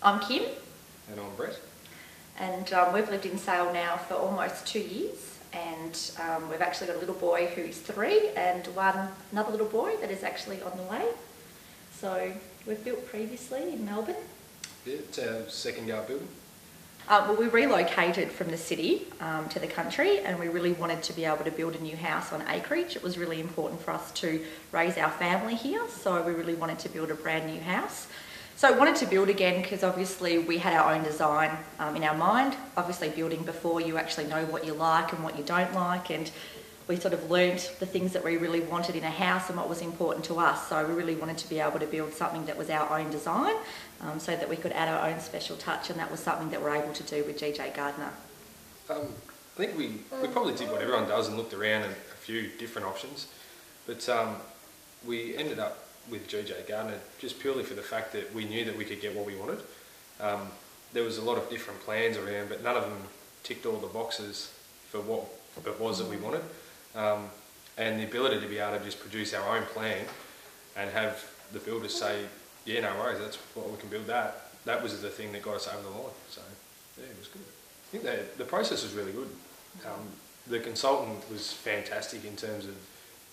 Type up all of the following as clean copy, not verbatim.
I'm Kim. And I'm Brett. And we've lived in Sale now for almost 2 years, and we've actually got a little boy who's 3 and another little boy that is actually on the way. So we've built previously in Melbourne. Yeah, it's our second yard building. Well, we relocated from the city to the country, and we really wanted to be able to build a new house on acreage. It was really important for us to raise our family here, so we really wanted to build a brand new house. So I wanted to build again because obviously we had our own design in our mind. Obviously building before, you actually know what you like and what you don't like, and we sort of learnt the things that we really wanted in a house and what was important to us. So we really wanted to be able to build something that was our own design so that we could add our own special touch, and that was something that we're able to do with Gardner. I think we probably did what everyone does and looked around at a few different options, but we ended up with Gardner just purely for the fact that we knew that we could get what we wanted. There was a lot of different plans around, but none of them ticked all the boxes for what it was that we wanted. And the ability to be able to just produce our own plan and have the builders say, yeah, no worries, that's what we can build that was the thing that got us over the line. So yeah, it was good. I think the process was really good. The consultant was fantastic in terms of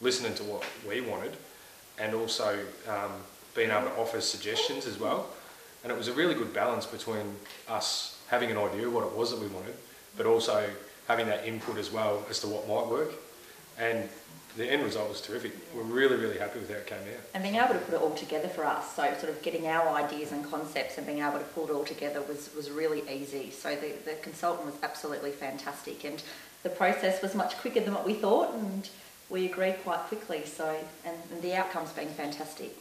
listening to what we wanted, and also being able to offer suggestions as well. And it was a really good balance between us having an idea of what it was that we wanted, but also having that input as well as to what might work. And the end result was terrific. We're really, really happy with how it came out. And being able to put it all together for us, so sort of getting our ideas and concepts and being able to pull it all together was really easy. So the consultant was absolutely fantastic, and the process was much quicker than what we thought, and we agreed quite quickly, and the outcome's been fantastic.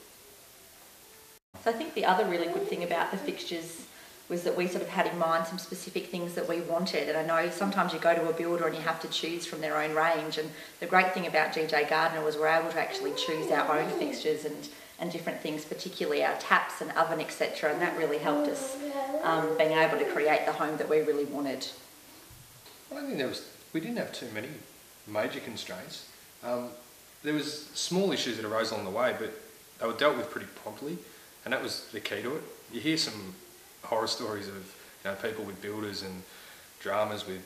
So I think the other really good thing about the fixtures was that we sort of had in mind some specific things that we wanted. And I know sometimes you go to a builder and you have to choose from their own range, and the great thing about Gardner was we're able to actually choose our own fixtures and different things, particularly our taps and oven, etc. And that really helped us being able to create the home that we really wanted. I don't think we didn't have too many major constraints. There was small issues that arose along the way, but they were dealt with pretty promptly, and that was the key to it. You hear some horror stories of people with builders and dramas with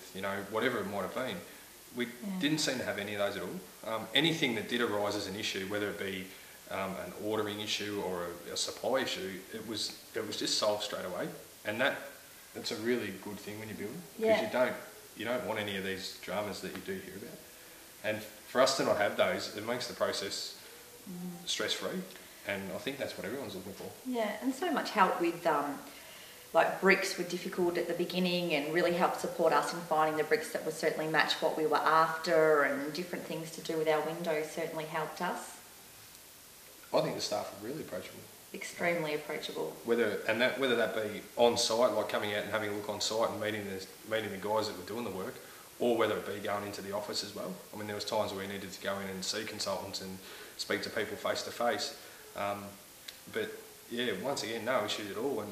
whatever it might have been. We didn't seem to have any of those at all. Anything that did arise as an issue, whether it be an ordering issue or a supply issue, it was just solved straight away, and that's a really good thing when you build, because you don't want any of these dramas that you do hear about. And for us to not have those, it makes the process stress-free, and I think that's what everyone's looking for. Yeah, and so much help with like bricks were difficult at the beginning, and really helped support us in finding the bricks that would certainly match what we were after, and different things to do with our windows certainly helped us. I think the staff are really approachable. Extremely approachable. Whether that be on site, like coming out and having a look on site and meeting the guys that were doing the work, or whether it be going into the office as well. I mean, there was times where we needed to go in and see consultants and speak to people face to face. But yeah, once again, no issues at all. And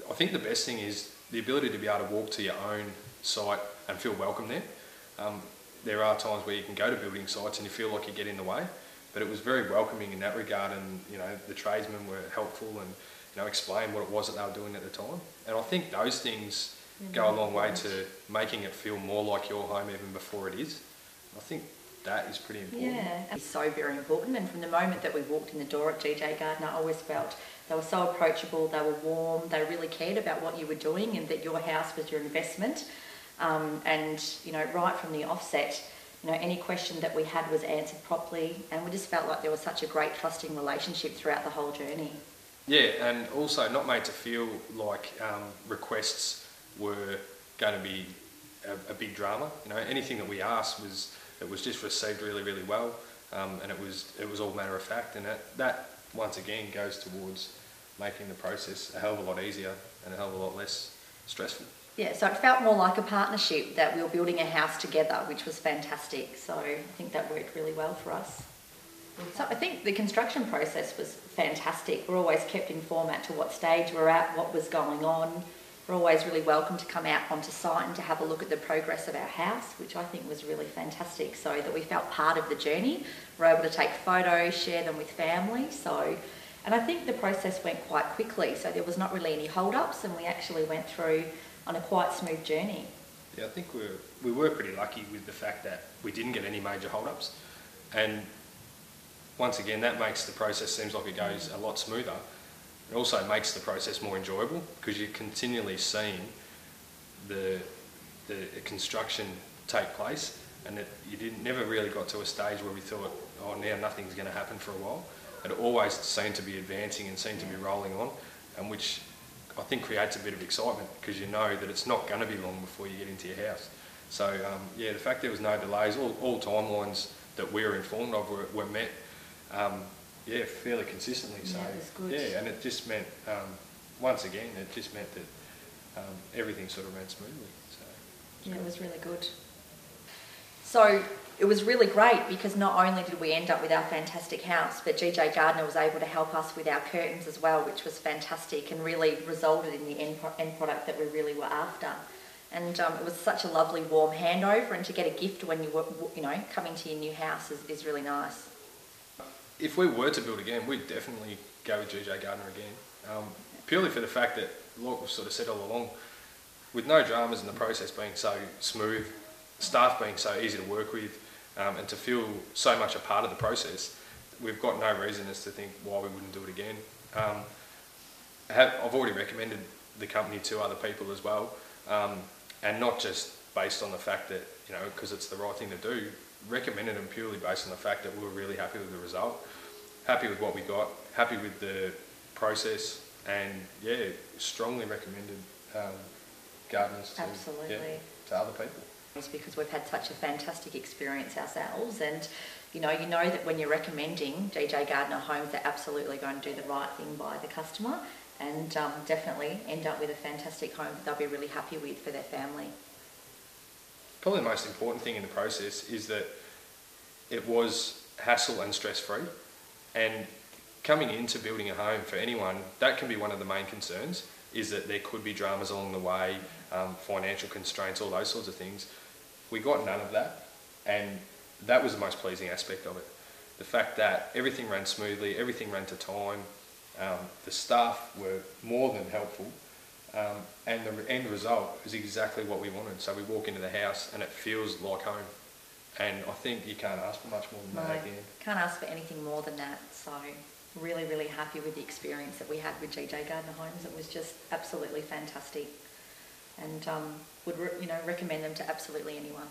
I think the best thing is the ability to be able to walk to your own site and feel welcome there. There are times where you can go to building sites and you feel like you get in the way, but it was very welcoming in that regard, and the tradesmen were helpful and explained what it was that they were doing at the time. And I think those things go a long way to making it feel more like your home even before it is. I think that is pretty important. Yeah, it's so very important. And from the moment that we walked in the door at Gardner, I always felt they were so approachable, they were warm, they really cared about what you were doing and that your house was your investment. And right from the offset, any question that we had was answered properly, and we just felt like there was such a great trusting relationship throughout the whole journey. Yeah, and also not made to feel like requests were going to be a big drama. Anything that we asked was just received really, really well, and it was all matter of fact, and that once again goes towards making the process a hell of a lot easier and a hell of a lot less stressful. Yeah, so it felt more like a partnership, that we were building a house together, which was fantastic. So I think that worked really well for us. So I think the construction process was fantastic. We're always kept informed as to what stage we're at, what was going on. We're always really welcome to come out onto site and to have a look at the progress of our house, which I think was really fantastic, so that we felt part of the journey. We're able to take photos, share them with family, so And I think the process went quite quickly, so there was not really any hold-ups, and we actually went through on a quite smooth journey. Yeah, I think we were pretty lucky with the fact that we didn't get any major hold-ups, and once again that makes the process seems like it goes a lot smoother. It also makes the process more enjoyable because you're continually seeing the construction take place, and that never really got to a stage where we thought, oh, now nothing's going to happen for a while. It always seemed to be advancing and seemed to be rolling on, and which I think creates a bit of excitement because you know that it's not going to be long before you get into your house. So yeah, the fact there was no delays, all timelines that we were informed of were met, yeah, fairly consistently. So it was good. Yeah, and it just meant, once again, it just meant that everything sort of ran smoothly. So yeah, it was really good. So it was really great because not only did we end up with our fantastic house, but GJ Gardner was able to help us with our curtains as well, which was fantastic and really resulted in the end product that we really were after. And it was such a lovely warm handover, and to get a gift when you were, coming to your new house is really nice. If we were to build again, we'd definitely go with GJ Gardner again, purely for the fact that, like we've sort of said all along, with no dramas and the process being so smooth, staff being so easy to work with, and to feel so much a part of the process, we've got no reason as to think why we wouldn't do it again. I've already recommended the company to other people as well, and not just based on the fact that, because it's the right thing to do, recommended them purely based on the fact that we were really happy with the result, happy with what we got, happy with the process, and yeah, strongly recommended Gardners to other people. Because we've had such a fantastic experience ourselves, and you know that when you're recommending GJ Gardner homes, they're absolutely going to do the right thing by the customer, and definitely end up with a fantastic home that they'll be really happy with for their family. Probably the most important thing in the process is that it was hassle and stress-free, and coming into building a home for anyone, that can be one of the main concerns, is that there could be dramas along the way, financial constraints, all those sorts of things. We got none of that, and that was the most pleasing aspect of it. The fact that everything ran smoothly, everything ran to time, the staff were more than helpful, and the end result is exactly what we wanted. So we walk into the house and it feels like home, and I think you can't ask for much more than that again. Can't ask for anything more than that. So really, really happy with the experience that we had with GJ Gardner Homes. It was just absolutely fantastic, and would recommend them to absolutely anyone.